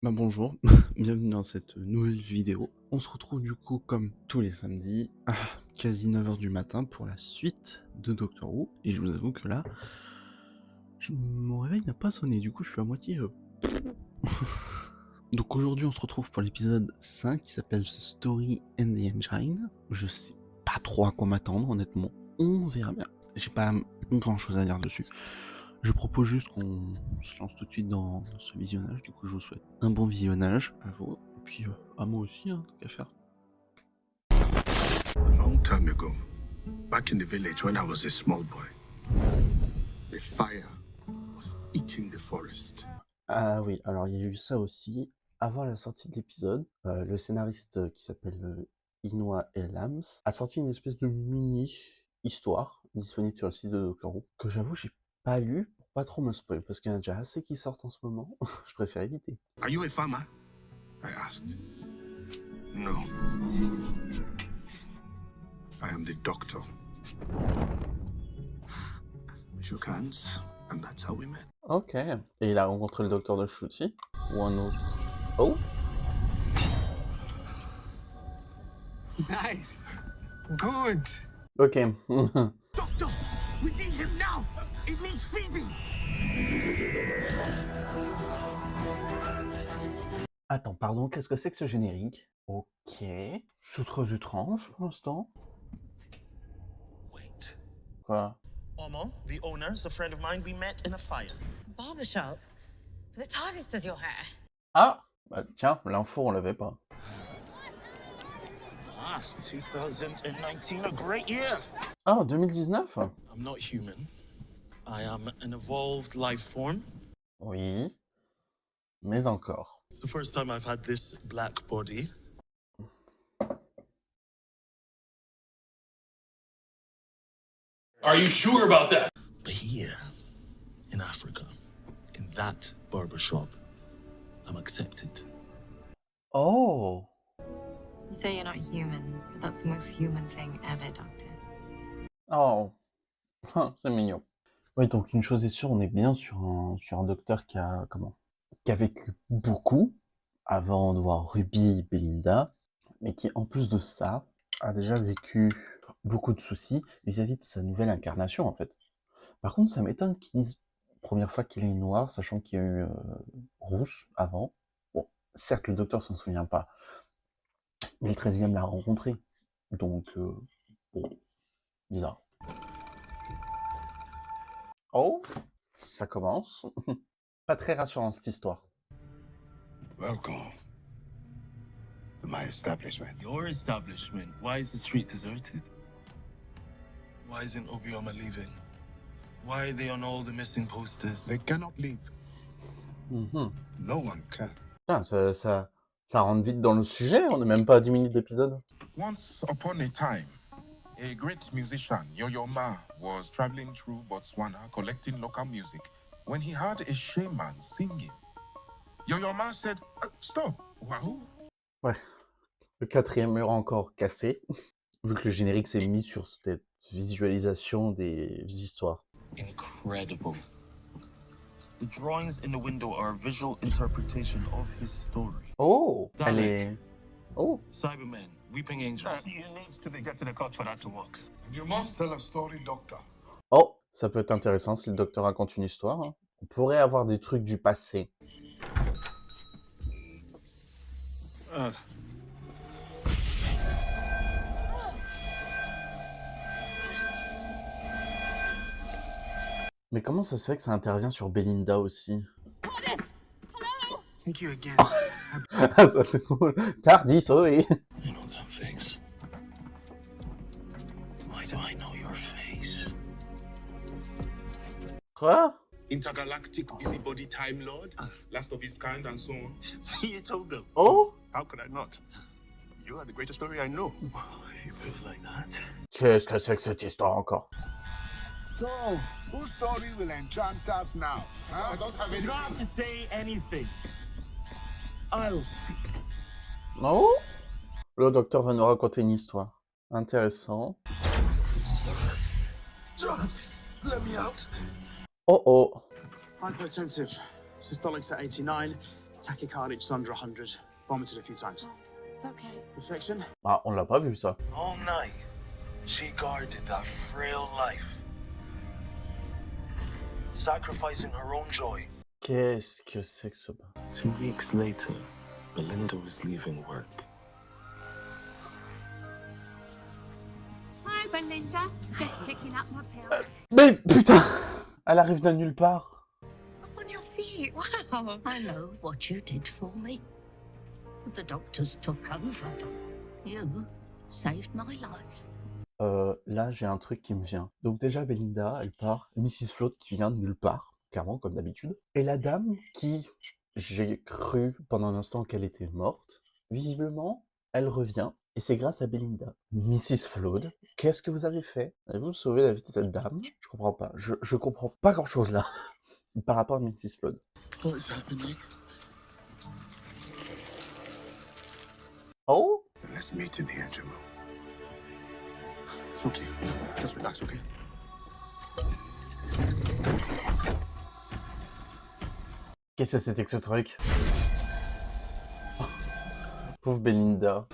Bonjour, bienvenue dans cette nouvelle vidéo. On se retrouve du coup comme tous les samedis à quasi 9 h du matin pour la suite de Doctor Who. Et je vous avoue que là, mon réveil n'a pas sonné, du coup je suis à moitié... Donc aujourd'hui on se retrouve pour l'épisode 5 qui s'appelle The Story and the Engine. Je sais pas trop à quoi m'attendre honnêtement, on verra bien. J'ai pas grand chose à dire dessus. Je propose juste qu'on se lance tout de suite dans ce visionnage. Du coup, je vous souhaite un bon visionnage à vous. Et puis à moi aussi, hein, tant qu'à faire. A long time ago, back in the village when I was a small boy, the fire was eating the forest. Ah oui, alors il y a eu ça aussi. Avant la sortie de l'épisode, le scénariste qui s'appelle Inua Elams a sorti une espèce de mini-histoire disponible sur le site de Doctor Who, que j'avoue j'ai pas lu pour pas trop me spoil, parce qu'il y en a déjà assez qui sortent en ce moment, je préfère éviter. Are you a farmer? I asked. No. I am the doctor. We shook hands, and that's how we met. Ok. Et il a rencontré le docteur de Shruti ou un autre? Oh. Nice. Good. Ok. Doctor, we need him now. It needs feeding. Attends, pardon, qu'est-ce que c'est que ce générique? Ok. C'est très étrange pour l'instant. Wait. Quoi? Omo, the owner, is a friend of mine. We met in a fire. Barbershop? The TARDIS does your hair. Ah! Bah tiens, l'info on l'avait pas. Ah, 2019, a great year. Ah, 2019? I'm not human. I am an evolved life form. Oui. Mais encore. It's the first time I've had this black body. Are you sure about that? But here, in Africa, in that barbershop, I'm accepted. Oh! You say you're not human, but that's the most human thing ever, Doctor. Oh! C'est mignon. Oui, donc une chose est sûre, on est bien sur un docteur qui a, qui a vécu beaucoup avant de voir Ruby et Belinda, mais qui, en plus de ça, a déjà vécu beaucoup de soucis vis-à-vis de sa nouvelle incarnation, en fait. Par contre, ça m'étonne qu'ils disent première fois qu'il est noir, sachant qu'il y a eu Rousse avant. Bon, certes, le docteur s'en souvient pas, mais le 13e l'a rencontré. Donc, bon, bizarre. Oh, ça commence. Pas très rassurant cette histoire. Welcome to my establishment. Your establishment. Why is the street deserted? Why isn't Obioma leaving? Why are they on all the missing posters? They cannot leave. Mhm. No one can. Putain, ça rentre vite dans le sujet, on n'est même pas à 10 minutes d'épisode. Once upon a time, a great musician, Yo-Yo Ma, was traveling through Botswana collecting local music when he heard a shaman singing. Yo-Yo Ma said, Stop, wahoo. Ouais, le 4e mur encore cassé, vu que le générique s'est mis sur cette visualisation des histoires. Incredible. The drawings in the window are a visual interpretation of his story. Oh, elle est... Oh, Cybermen, weeping angels. You need to be getting a cut for that to work. You must tell a story, doctor. oh, ça peut être intéressant si le docteur raconte une histoire. Hein. On pourrait avoir des trucs du passé. Mais comment ça se fait que ça intervient sur Belinda aussi? Thank you again. Ah, ça c'est cool. Tardis, oui. You know that face. Why do I know your face? Quoi? Intergalactic busybody time lord, last of his kind and so on. So you told them. Oh? How could I not? You are the greatest story I know. If you prove like that. Qu'est-ce que c'est que cette histoire encore? So, whose story will enchant us now? I don't have You any. don't have to say anything. I'll speak. Oh? Le docteur va nous raconter une histoire. Intéressant. John, let me out. Oh oh. Hypertensive. Systolics at 89. Tachycardia's under 100. Vomited a few times. It's okay. Infection? Ah, on l'a pas vu ça. All night, she guarded that frail life, sacrificing her own joy. Qu'est-ce que c'est que ce bas? 2 weeks later, Belinda was leaving work. Hi, Belinda. Just picking up my pills. Mais putain! Elle arrive de nulle part. Up on your feet. Wow. I know what you did for me. The doctors took over, but you saved my life. Là, j'ai un truc qui me vient. Donc déjà, Belinda, elle part. Mrs. Float qui vient de nulle part, clairement, comme d'habitude. Et la dame qui, j'ai cru pendant un instant qu'elle était morte, visiblement, elle revient. Et c'est grâce à Belinda. Mrs. Float, qu'est-ce que vous avez fait? Avez-vous sauvé la vie de cette dame? Je comprends pas. Je comprends pas grand-chose là. Par rapport à Mrs. Float. What is happening? Oh? Let's meet in the engine room. It's okay. Just relax, okay? Qu'est-ce que c'était que ce truc? Pauvre Belinda.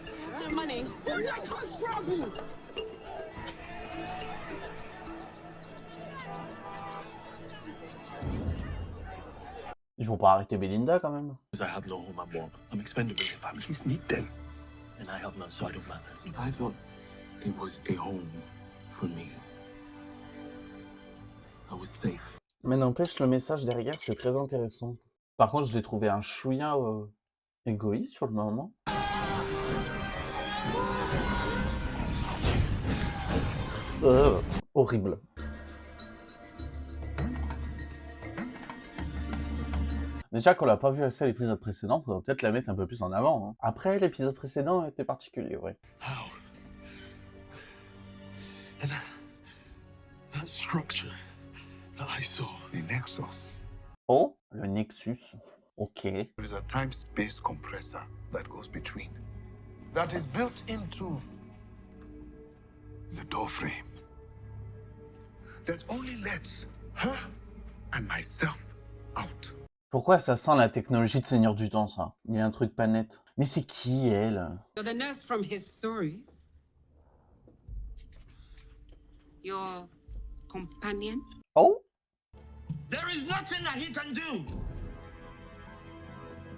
Ils vont pas arrêter Belinda quand même. I have no home at war. I'm expendable. Families need them. And I have none, so I don't matter. I thought it was a home for me. I was safe. Mais n'empêche, le message derrière, c'est très intéressant. Par contre, je l'ai trouvé un chouïa égoïste sur le moment. Horrible. Déjà qu'on l'a pas vu assez à l'épisode précédent, faudrait peut-être la mettre un peu plus en avant. Hein. Après, l'épisode précédent était particulier, ouais. How? And that structure that I saw. The Nexus. Oh, le Nexus. Ok. There is a time-space compressor that goes between. That is built into the door frame. That only lets her and myself out. Pourquoi ça sent la technologie de Seigneur du Temps, ça? Il y a un truc pas net. Mais c'est qui, elle? You're the nurse from his story. Your companion? Oh? There is nothing that he can do.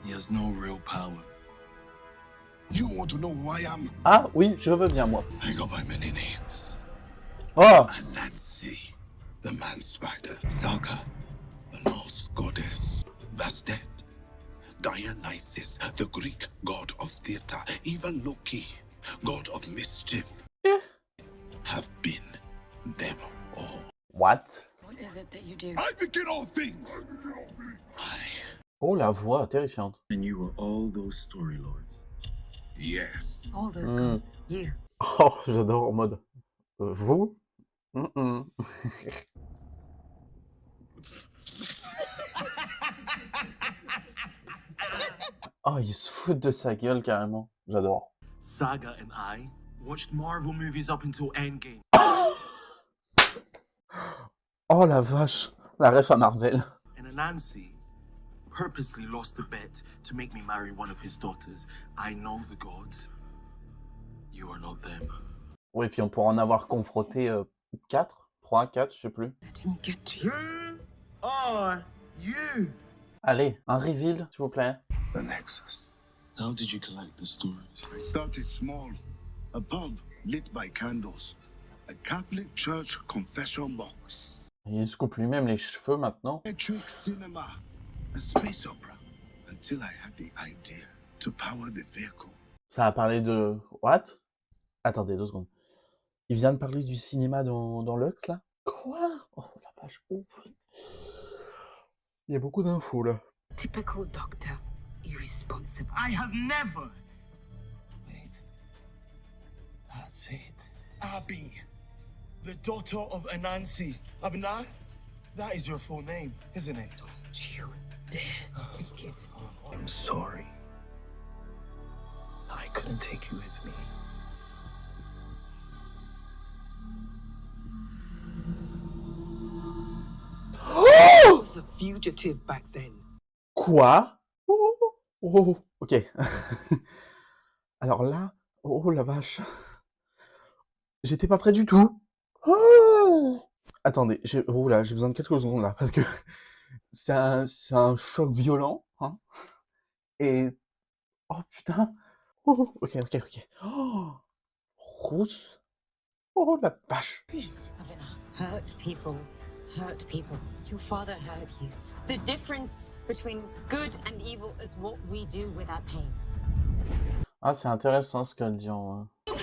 He has no real power. You want to know who I am? Ah, oui, je veux bien, moi. I go by many names. Oh! Anansi, the man spider. Saga, the Norse goddess. Bastet, Dionysus, the Greek god of theater. Even Loki, god of mischief. Have been them all. What? What is it that you do? I begin all things. Oh, la voix terrifiante. And you were all those story lords. Yes. All those guys. You. Oh, j'adore en mode. Vous? Oh, il se fout de sa gueule carrément. J'adore. Saga and I watched Marvel movies up until Endgame. Oh la vache. La ref à Marvel. And Anansi purposely lost a bet to make me marry one of his daughters. I know the gods. You are not them. Oui, puis on pourra en avoir confronté 4, 3, 4, je sais plus. Let him get to you. Who are you? Allez, un reveal, s'il vous plaît. The Nexus. How did you collect the stories? I started small. A pub lit by candles. A Catholic church confession box. Il se coupe lui-même les cheveux maintenant. Electric cinema. A space opera. Until I had the idea to power the vehicle. Ça a parlé de... What? Attendez 2 secondes. Il vient de parler du cinéma dans Lux, là? Quoi? Oh la vache. Oh. Il y a beaucoup d'infos, là. Typical doctor. Irresponsible. I have never. Wait. That's it. Abby, the daughter of Anansi. Abna? That is your full name, isn't it? Don't you dare speak it. I'm sorry. I couldn't take you with me. I was a fugitive back then. Quoi? Oh, ok. Alors là, oh la vache, j'étais pas prêt du tout. Oh attendez, oh là, j'ai besoin de quelques secondes là, parce que c'est un choc violent, hein, et oh putain, oh, ok, ok, ok. Oh, rousse, oh la vache. Hurt people. Hurt people. Your father hurt you. The difference between good and evil is what we do with that pain. Ah, c'est intéressant ce qu'elle dit en vrai.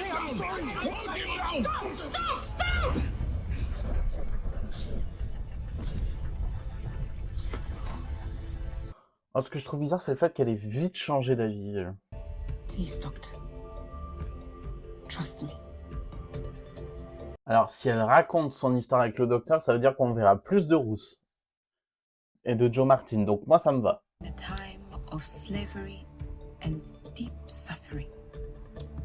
Ah, ce que je trouve bizarre, c'est le fait qu'elle ait vite changé d'avis. Please, Doctor. Trust me. Alors, si elle raconte son histoire avec le docteur, ça veut dire qu'on verra plus de Rousse et de Joe Martin. Donc moi, ça me va. A time of slavery and deep suffering.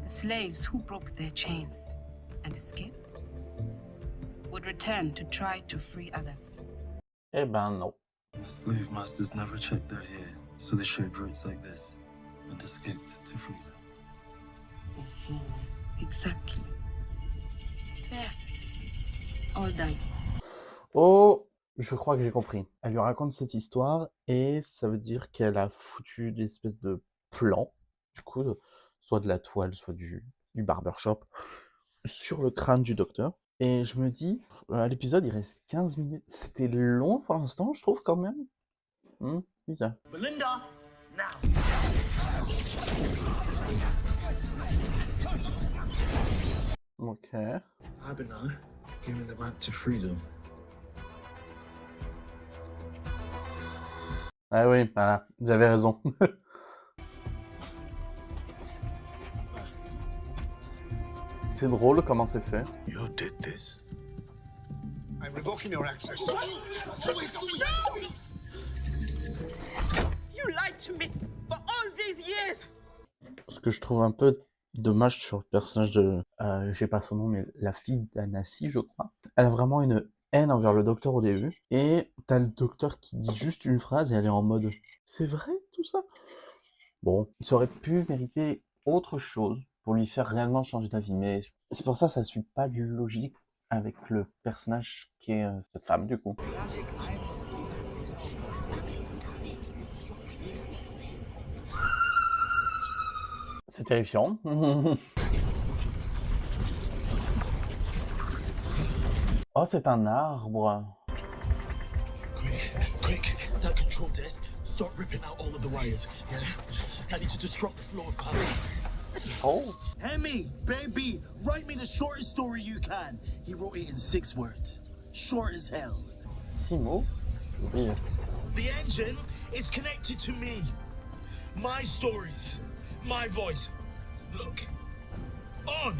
The slaves who broke their chains and escaped would return to try to free others. Eh ben non. The slave masters never checked their hair, so they shared routes like this and escaped to freedom. Exactly. There. All done. Oh, je crois que j'ai compris. Elle lui raconte cette histoire et ça veut dire qu'elle a foutu des espèces de plans, du coup, soit de la toile, soit du barbershop, sur le crâne du docteur. Et je me dis, à l'épisode, il reste 15 minutes. C'était long pour l'instant, je trouve, quand même. Bizarre. Belinda, now. Ok. Abinah giving them back to freedom. Ah oui, voilà, j'avais raison. C'est drôle comment c'est fait. You did this. I'm revoking your access. You lied to me for all these years. Ce que je trouve un peu dommage sur le personnage de... j'ai pas son nom, mais la fille d'Anassi, je crois. Elle a vraiment une haine envers le docteur au début. Et t'as le docteur qui dit juste une phrase et elle est en mode « C'est vrai, tout ça ?» Bon, ça aurait pu mériter autre chose pour lui faire réellement changer d'avis. Mais c'est pour ça que ça suit pas de logique avec le personnage qui est cette femme, du coup. C'est terrifiant. Oh, c'est un arbre. Quick, that control desk. Start ripping out all of the wires. Yeah? I need to disrupt the flow of power. Oh. Hemi, baby, write me the shortest story you can. He wrote it in 6 words. Short as hell. 6 mots? J'ai oublié. The engine is connected to me. My stories. My voice. Look. On!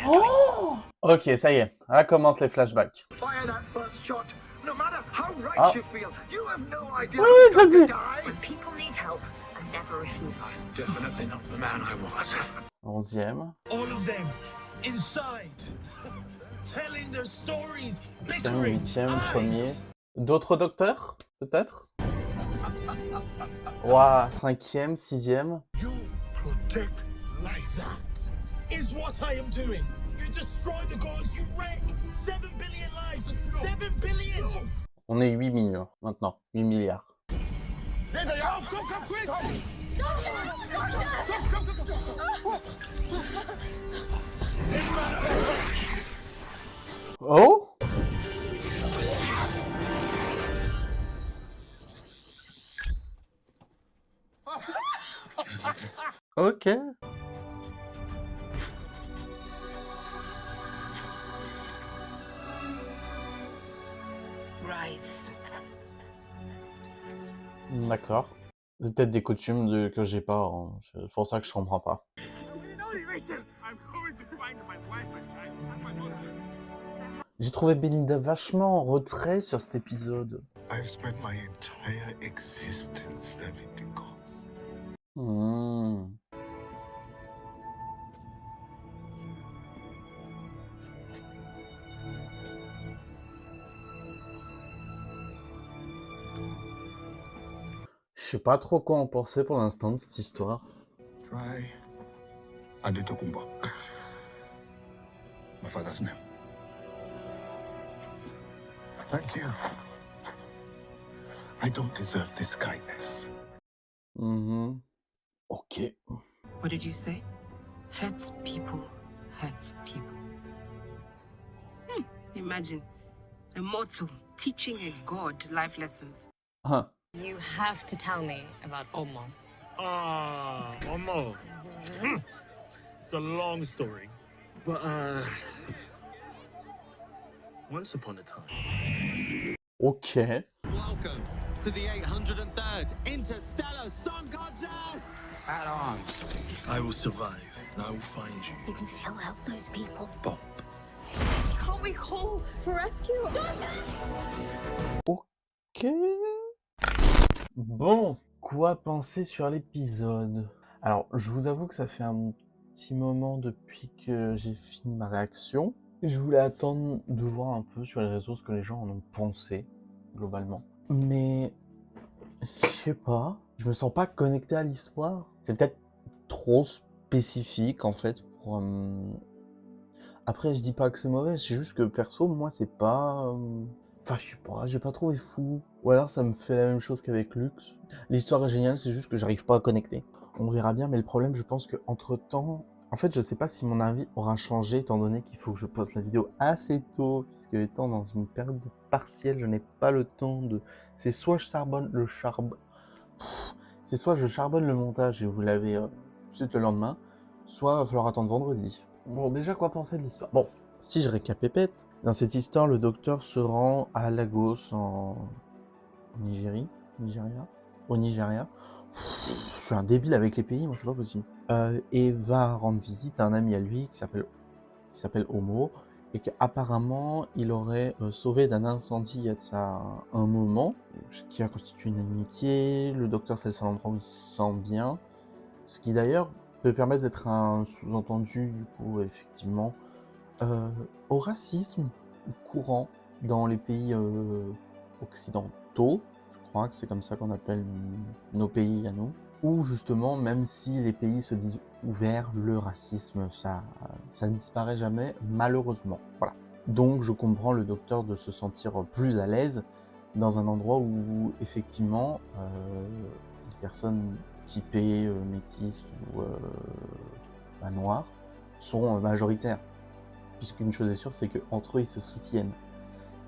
Oh! Ok, ça y est. Là commencent les flashbacks. Fire that first shot. No matter how right Ah. you feel, you have no idea Oui, who's t'as going to dit. die. People need help and never refuse. Definitely not the man I was. 11e. All of them. Inside. Telling their stories. 8e, premier. D'autres docteurs, peut-être? Ouah, 5e, 6e. You protect life. That is what I am doing. You destroy the gods, you wreck 7 billion lives. 7 billion! On est 8 milliards maintenant. 8 milliards. There they are. Go, come quick. Oh? Ok. Rise. D'accord. C'est peut-être des coutumes que j'ai pas. Hein. C'est pour ça que je comprends pas. J'ai trouvé Belinda vachement en retrait sur cet épisode. I've spent my entire existence serving the gods. Hmm. Je sais pas trop quoi en penser pour l'instant de cette histoire. Try Adetokunbo. My father's name. Thank you. I don't deserve this kindness. Ok. What did you say? Hurts people, hurts people. Imagine a mortal teaching a god life lessons. Hein. You have to tell me about Omar. Ah, Omo. It's a long story. But, once upon a time. Ok. Welcome to the 803rd Interstellar Song Contest! At arms. I will survive, and I will find you. You can still help those people. Bob. Can't we call for rescue? Ok. Bon, quoi penser sur l'épisode? Alors, je vous avoue que ça fait un petit moment depuis que j'ai fini ma réaction. Je voulais attendre de voir un peu sur les réseaux ce que les gens en ont pensé, globalement. Mais, je sais pas, je me sens pas connecté à l'histoire. C'est peut-être trop spécifique, en fait, pour... Après, je dis pas que c'est mauvais, c'est juste que perso, moi, c'est pas... Enfin, je sais pas, j'ai pas trouvé fou. Ou alors, ça me fait la même chose qu'avec Lux. L'histoire est géniale, c'est juste que j'arrive pas à connecter. On verra bien, mais le problème, je pense que entre temps... En fait, je sais pas si mon avis aura changé, étant donné qu'il faut que je poste la vidéo assez tôt, puisque étant dans une période de partiel, je n'ai pas le temps de... C'est soit je charbonne le C'est soit je charbonne le montage et vous l'avez tout de suite le lendemain, soit il va falloir attendre vendredi. Bon, déjà, quoi penser de l'histoire? Bon, si je récapépète, dans cette histoire, le docteur se rend à Lagos, en Nigeria. Au Nigeria. Je suis un débile avec les pays, moi, c'est pas possible. Et va rendre visite à un ami à lui qui s'appelle Homo, et qu'apparemment, il aurait sauvé d'un incendie il y a de ça un moment, ce qui a constitué une amitié. Le docteur, c'est le seul endroit où il se sent bien, ce qui d'ailleurs peut permettre d'être un sous-entendu, du coup, effectivement, au racisme courant dans les pays occidentaux. Je crois que c'est comme ça qu'on appelle nos pays à nous. Où justement, même si les pays se disent ouverts, le racisme, ça ne disparaît jamais, malheureusement. Voilà. Donc je comprends le docteur de se sentir plus à l'aise dans un endroit où, effectivement, les personnes typées, métisses ou noires sont majoritaires. Puisqu'une chose est sûre, c'est qu'entre eux, ils se soutiennent.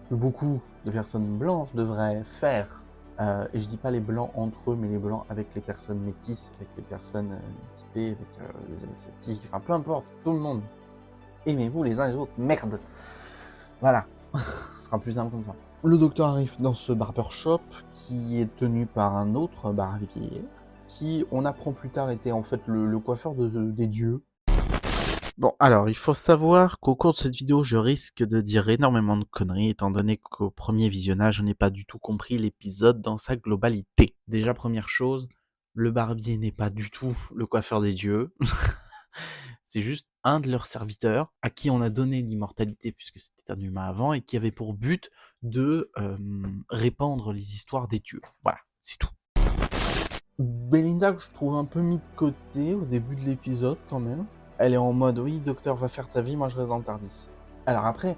Que beaucoup de personnes blanches devraient faire. Et je dis pas les blancs entre eux, mais les blancs avec les personnes métisses, avec les personnes typées, avec les asiatiques, enfin peu importe, tout le monde. Aimez-vous les uns les autres, merde. Voilà, ce sera plus simple comme ça. Le docteur arrive dans ce barbershop qui est tenu par un autre barbier, qui on apprend plus tard était en fait le coiffeur des dieux. Bon, alors, il faut savoir qu'au cours de cette vidéo, je risque de dire énormément de conneries, étant donné qu'au premier visionnage, je n'ai pas du tout compris l'épisode dans sa globalité. Déjà, première chose, le barbier n'est pas du tout le coiffeur des dieux. C'est juste un de leurs serviteurs, à qui on a donné l'immortalité, puisque c'était un humain avant, et qui avait pour but de répandre les histoires des dieux. Voilà, c'est tout. Belinda, que je trouve un peu mis de côté au début de l'épisode, quand même. Elle est en mode, oui, docteur, va faire ta vie, moi je reste dans le Tardis. Alors après,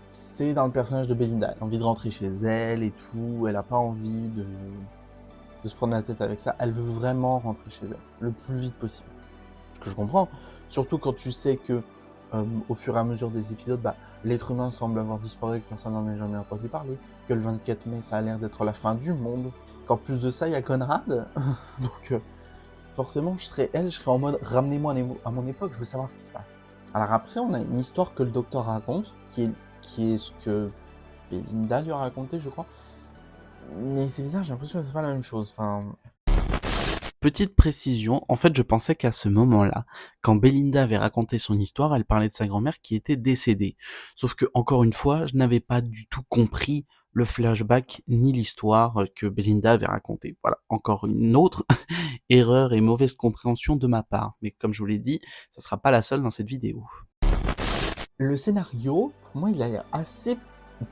c'est dans le personnage de Belinda. Elle a envie de rentrer chez elle et tout, elle a pas envie de se prendre la tête avec ça. Elle veut vraiment rentrer chez elle, le plus vite possible. Ce que je comprends, surtout quand tu sais que, au fur et à mesure des épisodes, l'être humain semble avoir disparu, que personne n'en ait jamais entendu parler, que le 24 mai, ça a l'air d'être la fin du monde, qu'en plus de ça, il y a Conrad, donc... forcément, je serais en mode « ramenez-moi à mon époque, je veux savoir ce qui se passe ». Alors après, on a une histoire que le docteur raconte, qui est ce que Belinda lui a raconté, je crois. Mais c'est bizarre, j'ai l'impression que c'est pas la même chose. Enfin... Petite précision, en fait, je pensais qu'à ce moment-là, quand Belinda avait raconté son histoire, elle parlait de sa grand-mère qui était décédée. Sauf que, encore une fois, je n'avais pas du tout compris le flashback ni l'histoire que Belinda avait racontée. Voilà, encore une autre erreur et mauvaise compréhension de ma part. Mais comme je vous l'ai dit, ça sera pas la seule dans cette vidéo. Le scénario, pour moi, il a l'air assez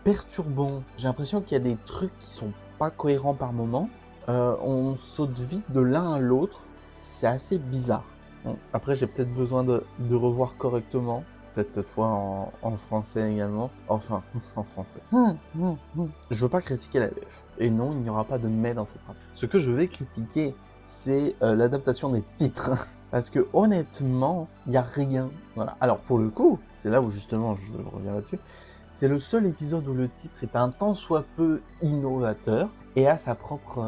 perturbant. J'ai l'impression qu'il y a des trucs qui sont pas cohérents par moment. on saute vite de l'un à l'autre, c'est assez bizarre. Bon, après, j'ai peut-être besoin de revoir correctement, peut-être cette fois en français également, enfin, en français. Je veux pas critiquer la VF, et non, il n'y aura pas de mais dans cette phrase. Ce que je vais critiquer, c'est l'adaptation des titres. Parce que honnêtement, il n'y a rien. Voilà. Alors pour le coup, c'est là où justement je reviens là-dessus, c'est le seul épisode où le titre est un tant soit peu innovateur et a sa propre...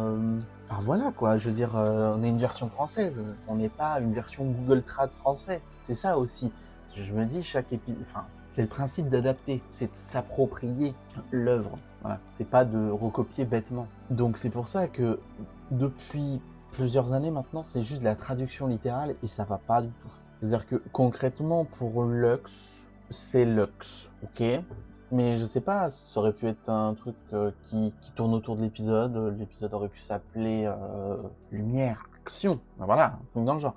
Enfin voilà quoi, je veux dire, on est une version française, on n'est pas une version Google Trad français. C'est ça aussi. Je me dis, chaque épisode... Enfin, c'est le principe d'adapter, c'est de s'approprier l'œuvre. Voilà, c'est pas de recopier bêtement. Donc c'est pour ça que depuis plusieurs années maintenant, c'est juste de la traduction littérale et ça va pas du tout. C'est-à-dire que concrètement, pour Lux, c'est Lux, ok? Mais je sais pas, ça aurait pu être un truc qui tourne autour de l'épisode. L'épisode aurait pu s'appeler Lumière, Action, ben voilà, un truc dans le genre.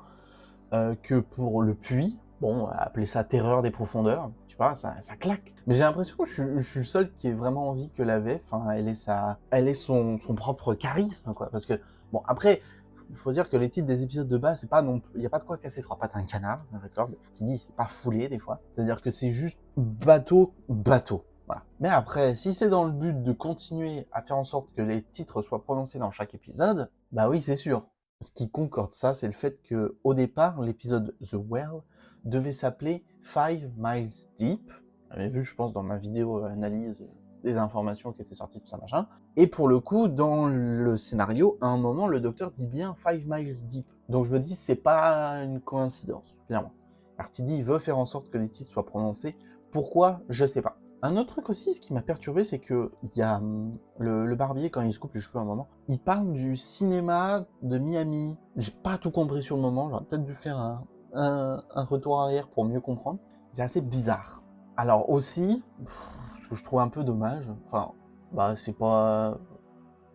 Que pour le puits, bon, appeler ça Terreur des profondeurs, je sais pas, ça claque. Mais j'ai l'impression que je suis le seul qui ait vraiment envie que la VF, hein, elle ait son propre charisme, quoi. Parce que, bon, après, faut dire que les titres des épisodes de base, c'est pas non plus, il y a pas de quoi casser trois pattes à un canard, d'accord? Tu dis, c'est pas foulé des fois. C'est-à-dire que c'est juste bateau. Voilà. Mais après, si c'est dans le but de continuer à faire en sorte que les titres soient prononcés dans chaque épisode, bah oui, c'est sûr. Ce qui concorde ça, c'est le fait que au départ, l'épisode The Well devait s'appeler 5 Miles Deep. Vous avez vu, je pense, dans ma vidéo analyse des informations qui étaient sorties, tout ça, machin. Et pour le coup, dans le scénario, à un moment, le docteur dit bien 5 Miles Deep. Donc je me dis, c'est pas une coïncidence, clairement. RTD veut faire en sorte que les titres soient prononcés. Pourquoi? Je sais pas. Un autre truc aussi, ce qui m'a perturbé, c'est que il y a le barbier, quand il se coupe les cheveux à un moment, il parle du cinéma de Miami. J'ai pas tout compris sur le moment, j'aurais peut-être dû faire un retour arrière pour mieux comprendre. C'est assez bizarre. Alors aussi, ce que je trouve un peu dommage, enfin, bah c'est pas...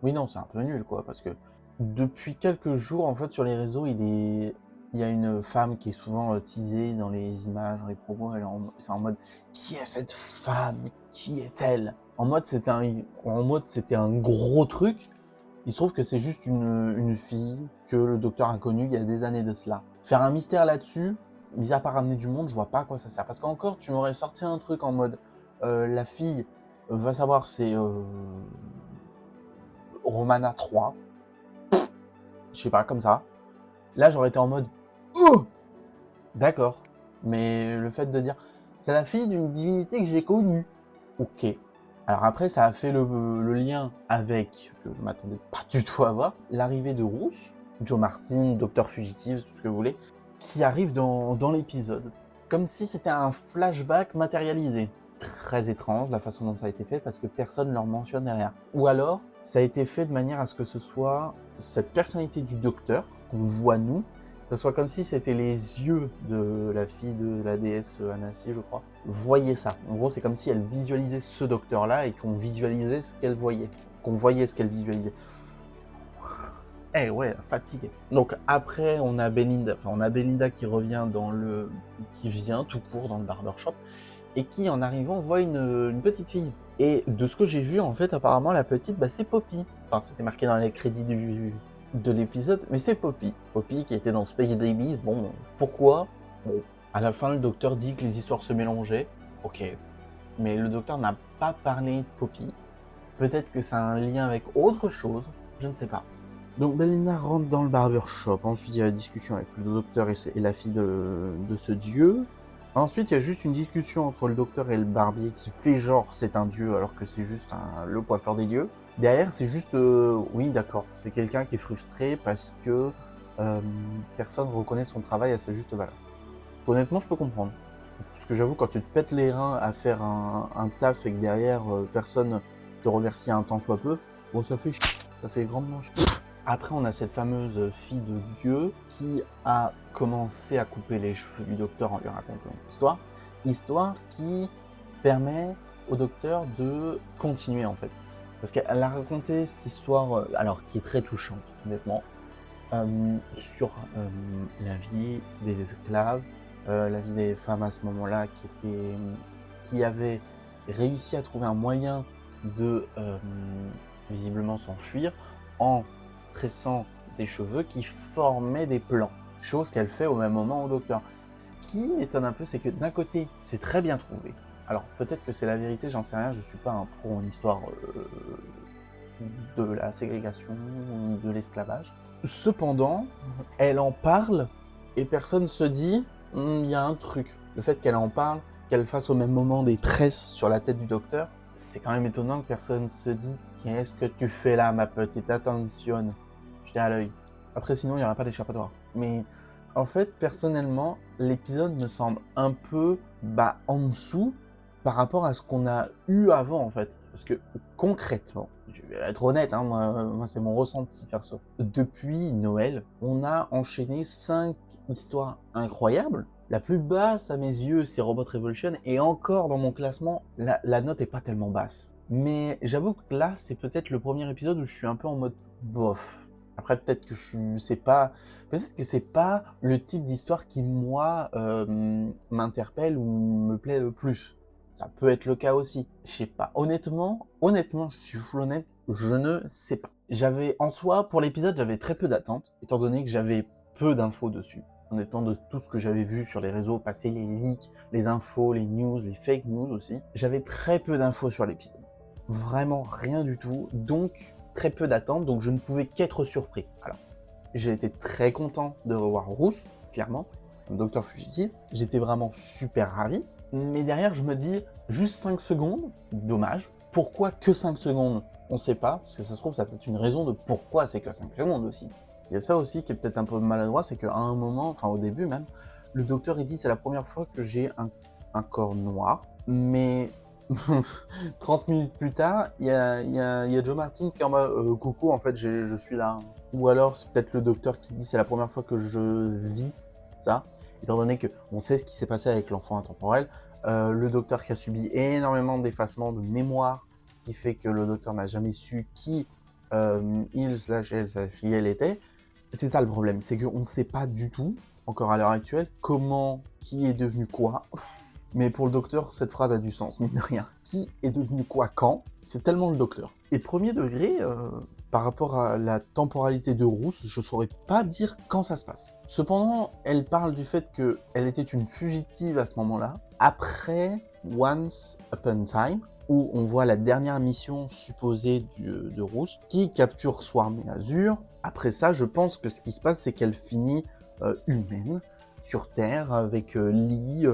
Oui non, c'est un peu nul quoi, parce que depuis quelques jours, en fait, sur les réseaux, il y a une femme qui est souvent teasée dans les images, dans les promos, c'est en mode « Qui est cette femme? Qui est-elle ?» En mode, c'était un gros truc. Il se trouve que c'est juste une fille que le docteur a connue il y a des années de cela. Faire un mystère là-dessus, mis à part ramener du monde, je vois pas à quoi ça sert. Parce qu'encore, tu m'aurais sorti un truc en mode la fille va savoir c'est Romana 3. Je sais pas, comme ça. Là, j'aurais été en mode oh, d'accord. Mais le fait de dire c'est la fille d'une divinité que j'ai connue. Ok. Alors après, ça a fait le lien avec, que je m'attendais pas du tout à voir, l'arrivée de Rousse, Joe Martin, Docteur Fugitive, tout ce que vous voulez, qui arrive dans l'épisode. Comme si c'était un flashback matérialisé. Très étrange la façon dont ça a été fait parce que personne ne leur mentionne derrière. Ou alors, ça a été fait de manière à ce que ce soit cette personnalité du docteur qu'on voit nous, ça soit comme si c'était les yeux de la fille de la déesse Anassi, je crois. Voyez ça. En gros, c'est comme si elle visualisait ce docteur-là et qu'on visualisait ce qu'elle voyait. Qu'on voyait ce qu'elle visualisait. Eh ouais, fatigué. Donc après, on a Belinda qui revient qui vient tout court dans le barbershop et qui, en arrivant, voit une petite fille. Et de ce que j'ai vu, en fait, apparemment, la petite, bah, c'est Poppy. Enfin, c'était marqué dans les crédits de l'épisode, mais c'est Poppy. Poppy qui était dans Space Babies. Bon, pourquoi? Bon, à la fin, le docteur dit que les histoires se mélangeaient. Ok. Mais le docteur n'a pas parlé de Poppy. Peut-être que ça a un lien avec autre chose. Je ne sais pas. Donc Belinda rentre dans le barbershop. Ensuite, il y a la discussion avec le docteur et la fille de ce dieu. Ensuite, il y a juste une discussion entre le docteur et le barbier qui fait genre c'est un dieu alors que c'est juste le coiffeur des dieux. Derrière, c'est juste oui, d'accord, c'est quelqu'un qui est frustré parce que personne reconnaît son travail à sa juste valeur. Parce qu'honnêtement, je peux comprendre. Parce que j'avoue, quand tu te pètes les reins à faire un taf et que derrière, personne te remercie un tant soit peu, bon, ça fait chier, ça fait grandement chier. Après, on a cette fameuse fille de Dieu qui a commencé à couper les cheveux du docteur en lui racontant une histoire. Histoire qui permet au docteur de continuer, en fait. Parce qu'elle a raconté cette histoire, alors qui est très touchante, honnêtement, sur la vie des esclaves, la vie des femmes à ce moment-là qui avaient réussi à trouver un moyen de visiblement s'enfuir en tressant des cheveux qui formaient des plans, chose qu'elle fait au même moment au docteur. Ce qui m'étonne un peu, c'est que d'un côté, c'est très bien trouvé. Alors peut-être que c'est la vérité, j'en sais rien, je suis pas un pro en histoire de la ségrégation ou de l'esclavage. Cependant, elle en parle et personne se dit il y a un truc. Le fait qu'elle en parle, qu'elle fasse au même moment des tresses sur la tête du docteur, c'est quand même étonnant que personne se dit qu'est-ce que tu fais là, ma petite, attention, je t'ai à l'œil. Après, sinon, il n'y aura pas d'échappatoire. Mais en fait, personnellement, l'épisode me semble un peu en dessous par rapport à ce qu'on a eu avant, en fait. Parce que concrètement, je vais être honnête, hein, moi c'est mon ressenti perso. Depuis Noël, on a enchaîné 5 histoires incroyables. La plus basse à mes yeux, c'est Robot Revolution, et encore dans mon classement, la note est pas tellement basse. Mais j'avoue que là, c'est peut-être le premier épisode où je suis un peu en mode bof. Après, peut-être que c'est pas le type d'histoire qui moi m'interpelle ou me plaît le plus. Ça peut être le cas aussi. Je sais pas. Honnêtement, je suis full honnête, je ne sais pas. En soi, pour l'épisode, j'avais très peu d'attentes, étant donné que j'avais peu d'infos dessus. Honnêtement, de tout ce que j'avais vu sur les réseaux passer, les leaks, les infos, les news, les fake news aussi, j'avais très peu d'infos sur l'épisode. Vraiment rien du tout, donc très peu d'attentes, donc je ne pouvais qu'être surpris. Alors, j'ai été très content de revoir Rousse, clairement, comme Docteur Fugitif. J'étais vraiment super ravi. Mais derrière, je me dis, juste 5 secondes, dommage. Pourquoi que 5 secondes? On sait pas, parce que ça se trouve, ça peut être une raison de pourquoi c'est que 5 secondes aussi. Il y a ça aussi qui est peut-être un peu maladroit, c'est qu'à un moment, enfin au début même, le docteur il dit c'est la première fois que j'ai un corps noir, mais 30 minutes plus tard, il y a Joe Martin qui est en bas, coucou, en fait je suis là. Ou alors c'est peut-être le docteur qui dit c'est la première fois que je vis ça. Étant donné qu'on sait ce qui s'est passé avec l'enfant intemporel, le docteur qui a subi énormément d'effacement de mémoire, ce qui fait que le docteur n'a jamais su qui il/elle/elle était. C'est ça le problème, c'est qu'on ne sait pas du tout, encore à l'heure actuelle, comment, qui est devenu quoi. Mais pour le docteur, cette phrase a du sens, mine de rien. Qui est devenu quoi quand? C'est tellement le docteur. Et premier degré, par rapport à la temporalité de Rousse, je saurais pas dire quand ça se passe. Cependant, elle parle du fait qu'elle était une fugitive à ce moment-là, après Once Upon a Time, où on voit la dernière mission supposée de Rousse, qui capture Swarm et Azure. Après ça, je pense que ce qui se passe, c'est qu'elle finit humaine, sur Terre, avec Lee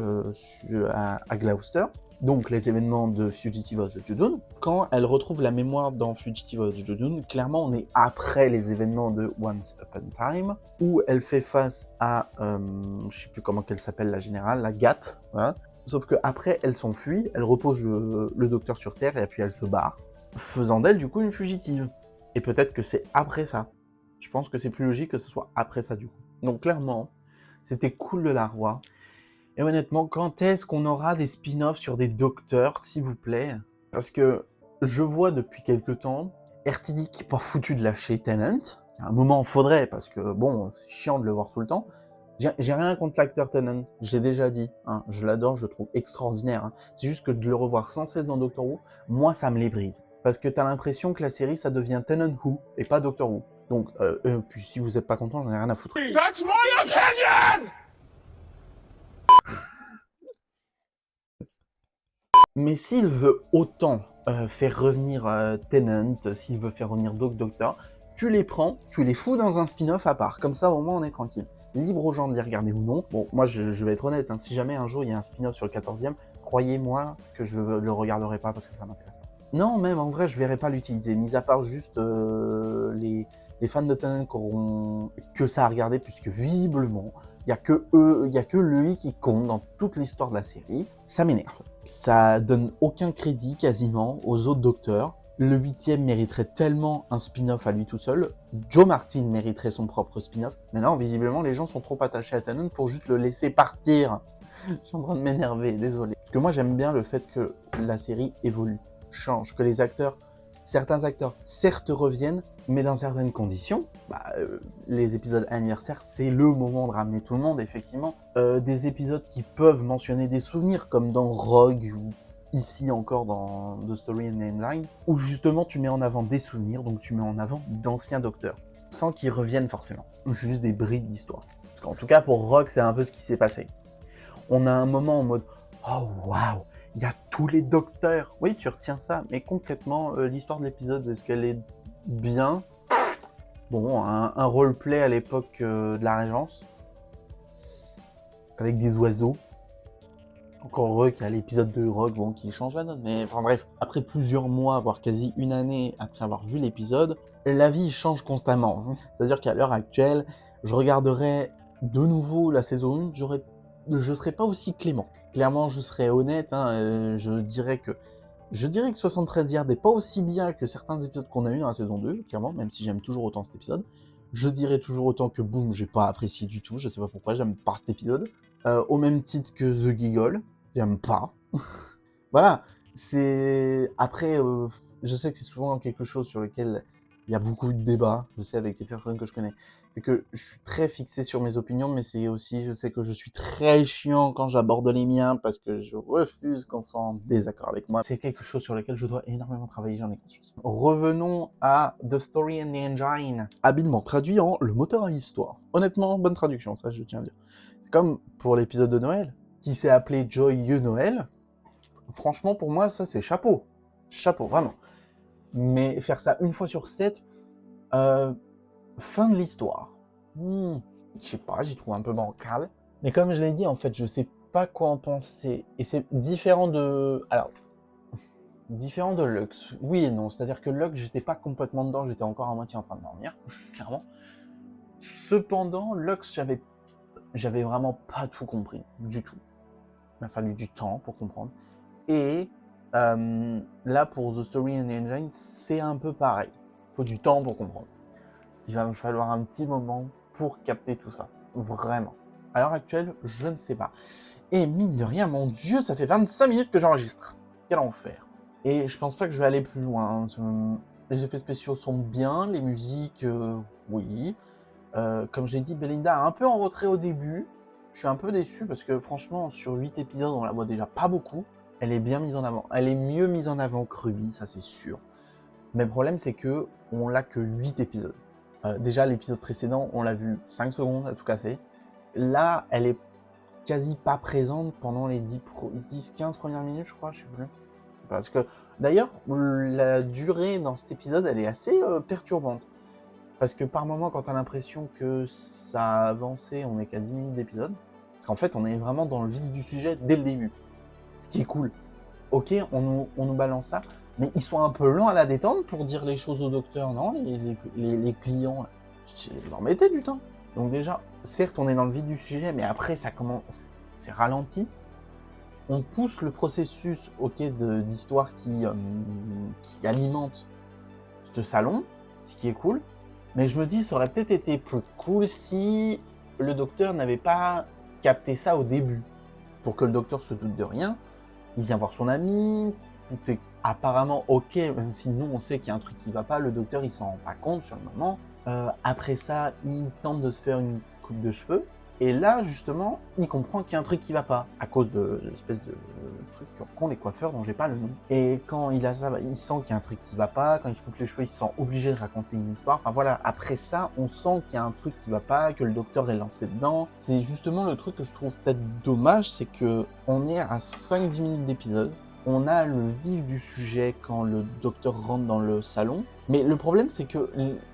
à Gloucester. Donc les événements de Fugitive of the Judoon. Quand elle retrouve la mémoire dans Fugitive of the Judoon, clairement on est après les événements de Once Upon a Time, où elle fait face à, je sais plus comment qu'elle s'appelle la générale, la Gat, voilà. Sauf qu'après elle s'enfuit, elle repose le docteur sur Terre et puis elle se barre, faisant d'elle du coup une fugitive. Et peut-être que c'est après ça. Je pense que c'est plus logique que ce soit après ça du coup. Donc clairement, c'était cool de la revoir. Et honnêtement, quand est-ce qu'on aura des spin-offs sur des docteurs, s'il vous plaît? Parce que je vois depuis quelques temps RTD qui n'est pas foutu de lâcher Tennant. À un moment, il faudrait, parce que bon, c'est chiant de le voir tout le temps. J'ai rien contre l'acteur Tennant, je l'ai déjà dit. Hein, je l'adore, je le trouve extraordinaire. Hein. C'est juste que de le revoir sans cesse dans Doctor Who, moi, ça me les brise. Parce que t'as l'impression que la série, ça devient Tennant Who, et pas Doctor Who. Donc, puis si vous n'êtes pas content, j'en ai rien à foutre. That's my opinion! Mais s'il veut autant faire revenir Tennant, s'il veut faire revenir Doctor, tu les prends, tu les fous dans un spin-off à part. Comme ça, au moins, on est tranquille. Libre aux gens de les regarder ou non. Bon, moi, je vais être honnête, hein, si jamais un jour, il y a un spin-off sur le 14e, croyez-moi que je le regarderai pas parce que ça m'intéresse pas. Non, même en vrai, je verrai pas l'utilité. Mis à part juste les fans de Tennant qui auront que ça à regarder, puisque visiblement, il y a que lui qui compte dans toute l'histoire de la série. Ça m'énerve. Ça donne aucun crédit quasiment aux autres docteurs. Le 8e mériterait tellement un spin-off à lui tout seul. Joe Martin mériterait son propre spin-off. Mais non, visiblement, les gens sont trop attachés à Tennant pour juste le laisser partir. Je suis en train de m'énerver, désolé. Parce que moi, j'aime bien le fait que la série évolue, change, que les acteurs, certains acteurs, certes reviennent, mais dans certaines conditions. Les épisodes anniversaires, c'est le moment de ramener tout le monde, effectivement. Des épisodes qui peuvent mentionner des souvenirs, comme dans Rogue, ou ici encore dans The Story and Mainline, où justement tu mets en avant des souvenirs, donc tu mets en avant d'anciens docteurs. sans qu'ils reviennent forcément. Juste des bribes d'histoire. Parce qu'en tout cas, pour Rogue, c'est un peu ce qui s'est passé. On a un moment en mode « Oh, waouh, il y a tous les docteurs !» Oui, tu retiens ça, mais concrètement, l'histoire de l'épisode, est-ce qu'elle est bien? Bon, un roleplay à l'époque de la Régence, avec des oiseaux. Encore heureux qu'il y a l'épisode de Rogue, bon, qui change la donne, mais enfin bref. Après plusieurs mois, voire quasi une année après avoir vu l'épisode, la vie change constamment. C'est-à-dire qu'à l'heure actuelle, je regarderai de nouveau la saison 1, je serai pas aussi clément. Clairement, je serai honnête, je dirais que 73 Yards n'est pas aussi bien que certains épisodes qu'on a eu dans la saison 2, clairement, même si j'aime toujours autant cet épisode. Je dirais toujours autant que Boom, j'ai pas apprécié du tout, je sais pas pourquoi, j'aime pas cet épisode. Au même titre que The Giggle, j'aime pas. Voilà, c'est... Après, je sais que c'est souvent quelque chose sur lequel il y a beaucoup de débats, je sais, avec des personnes que je connais. C'est que je suis très fixé sur mes opinions, mais c'est aussi, je sais que je suis très chiant quand j'aborde les miens, parce que je refuse qu'on soit en désaccord avec moi. C'est quelque chose sur lequel je dois énormément travailler, j'en ai conscience. Revenons à The Story and the Engine, habilement traduit en Le moteur à histoire. Honnêtement, bonne traduction, ça je tiens à dire. C'est comme pour l'épisode de Noël, qui s'est appelé Joyeux Noël. Franchement, pour moi, ça c'est chapeau. Chapeau, vraiment. Mais faire ça une fois sur 7, fin de l'histoire. Je sais pas, j'y trouve un peu bancal. Mais comme je l'ai dit, en fait, je sais pas quoi en penser. Et c'est différent de... Alors, différent de Lux. Oui et non. C'est-à-dire que Lux, j'étais pas complètement dedans, j'étais encore à moitié en train de dormir, clairement. Cependant, Lux, j'avais vraiment pas tout compris, du tout. Il m'a fallu du temps pour comprendre. Et là, pour The Story and the Engine, c'est un peu pareil. Il faut du temps pour comprendre. Il va me falloir un petit moment pour capter tout ça. Vraiment. À l'heure actuelle, je ne sais pas. Et mine de rien, mon Dieu, ça fait 25 minutes que j'enregistre. Quel enfer. Et je pense pas que je vais aller plus loin. Les effets spéciaux sont bien, les musiques, oui. Comme j'ai dit, Belinda est un peu en retrait au début. Je suis un peu déçu parce que franchement, sur 8 épisodes, on la voit déjà pas beaucoup. Elle est bien mise en avant. Elle est mieux mise en avant que Ruby, ça c'est sûr. Mais le problème, c'est que on l'a que 8 épisodes. Déjà, l'épisode précédent, on l'a vu 5 secondes à tout casser. Là, elle est quasi pas présente pendant les 10-15 premières minutes, je crois, je sais plus. Parce que, d'ailleurs, la durée dans cet épisode, elle est assez perturbante. Parce que par moment, quand t'as l'impression que ça a avancé, on est qu'à 10 minutes d'épisode. Parce qu'en fait, on est vraiment dans le vif du sujet dès le début. Ce qui est cool. Ok, on nous balance ça, mais ils sont un peu lents à la détente pour dire les choses au docteur, non, les clients, vous en mettez du temps. Donc déjà, certes, on est dans le vif du sujet, mais après, ça commence, c'est ralenti. On pousse le processus, ok, d'histoire qui alimente ce salon, ce qui est cool. Mais je me dis, ça aurait peut-être été plus cool si le docteur n'avait pas capté ça au début. Pour que le docteur se doute de rien, il vient voir son ami, tout est apparemment ok, même si nous on sait qu'il y a un truc qui va pas, le docteur il s'en rend pas compte sur le moment. Après ça, il tente de se faire une coupe de cheveux, et là justement, il comprend qu'il y a un truc qui va pas, à cause de l'espèce de truc qu'ont les coiffeurs dont j'ai pas le nom. Et quand il a ça, il sent qu'il y a un truc qui va pas, quand il se coupe les cheveux, il se sent obligé de raconter une histoire. Enfin voilà, après ça, on sent qu'il y a un truc qui va pas, que le docteur est lancé dedans. C'est justement le truc que je trouve peut-être dommage, c'est que on est à 5-10 minutes d'épisode. On a le vif du sujet quand le docteur rentre dans le salon. Mais le problème, c'est que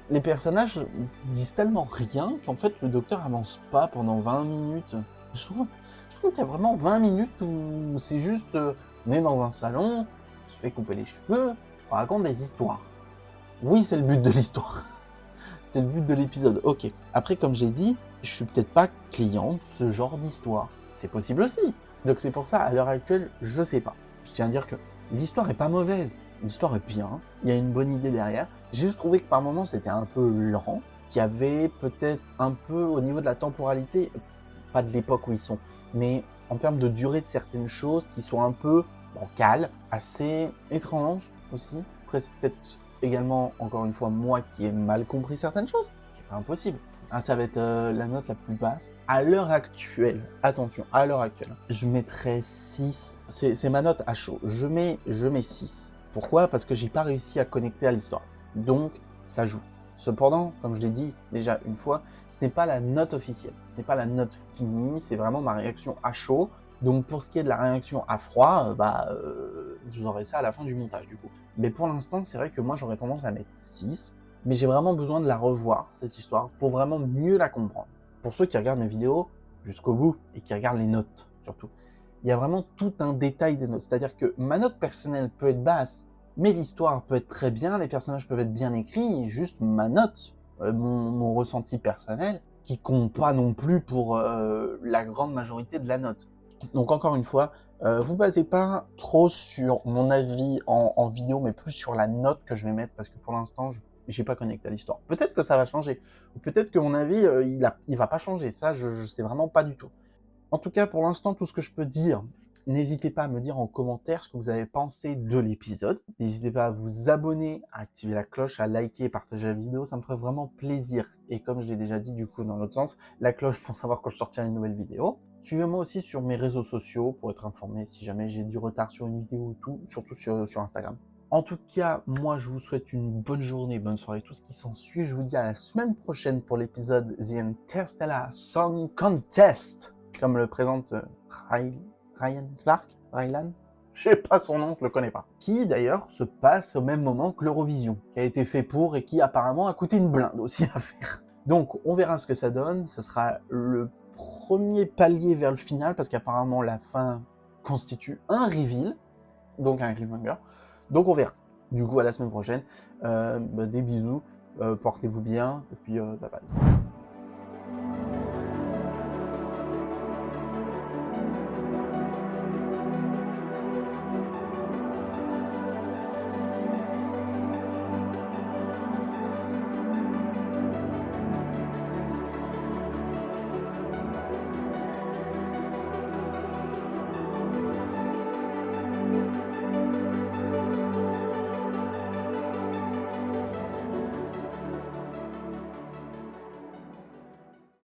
les personnages disent tellement rien qu'en fait, le docteur avance pas pendant 20 minutes. Je trouve qu'il y a vraiment 20 minutes où c'est juste... on est dans un salon, on se fait couper les cheveux, on raconte des histoires. Oui, c'est le but de l'histoire. C'est le but de l'épisode, ok. Après, comme j'ai dit, je suis peut-être pas client de ce genre d'histoire. C'est possible aussi. Donc c'est pour ça, à l'heure actuelle, je sais pas. Je tiens à dire que l'histoire est pas mauvaise. L'histoire est bien, il y a une bonne idée derrière. J'ai juste trouvé que par moments c'était un peu lent, qu'il y avait peut-être un peu au niveau de la temporalité, pas de l'époque où ils sont, mais en termes de durée de certaines choses qui sont un peu bancales, assez étranges aussi. Après c'est peut-être également, encore une fois, moi qui ai mal compris certaines choses, qui n'est pas impossible. Ça va être la note la plus basse. À l'heure actuelle, attention, à l'heure actuelle, je mettrais 6. C'est ma note à chaud. Je mets 6. Pourquoi ? Parce que j'ai pas réussi à connecter à l'histoire. Donc, ça joue. Cependant, comme je l'ai dit déjà une fois, ce n'est pas la note officielle, ce n'est pas la note finie, c'est vraiment ma réaction à chaud. Donc pour ce qui est de la réaction à froid, vous aurez ça à la fin du montage du coup. Mais pour l'instant, c'est vrai que moi j'aurais tendance à mettre 6, mais j'ai vraiment besoin de la revoir, cette histoire, pour vraiment mieux la comprendre. Pour ceux qui regardent mes vidéos jusqu'au bout et qui regardent les notes surtout, il y a vraiment tout un détail des notes. C'est-à-dire que ma note personnelle peut être basse, mais l'histoire peut être très bien, les personnages peuvent être bien écrits, juste ma note, mon ressenti personnel, qui compte pas non plus pour la grande majorité de la note. Donc encore une fois, vous basez pas trop sur mon avis en vidéo, mais plus sur la note que je vais mettre, parce que pour l'instant, j'ai pas connecté à l'histoire. Peut-être que ça va changer, ou peut-être que mon avis, il va pas changer, ça je sais vraiment pas du tout. En tout cas, pour l'instant, tout ce que je peux dire, n'hésitez pas à me dire en commentaire ce que vous avez pensé de l'épisode. N'hésitez pas à vous abonner, à activer la cloche, à liker et partager la vidéo, ça me ferait vraiment plaisir. Et comme je l'ai déjà dit du coup dans l'autre sens, la cloche pour savoir quand je sortirai une nouvelle vidéo. Suivez-moi aussi sur mes réseaux sociaux pour être informé si jamais j'ai du retard sur une vidéo ou tout, surtout sur Instagram. En tout cas, moi je vous souhaite une bonne journée, bonne soirée, tout ce qui s'ensuit. Je vous dis à la semaine prochaine pour l'épisode The Interstellar Song Contest, comme le présente Ryan Clark, Rylan, je sais pas son nom, je le connais pas. Qui d'ailleurs se passe au même moment que l'Eurovision, qui a été fait pour et qui apparemment a coûté une blinde aussi à faire. Donc on verra ce que ça donne, ce sera le premier palier vers le final, parce qu'apparemment la fin constitue un reveal, donc un cliffhanger. Donc on verra. Du coup à la semaine prochaine, des bisous, portez-vous bien, et puis bye bye.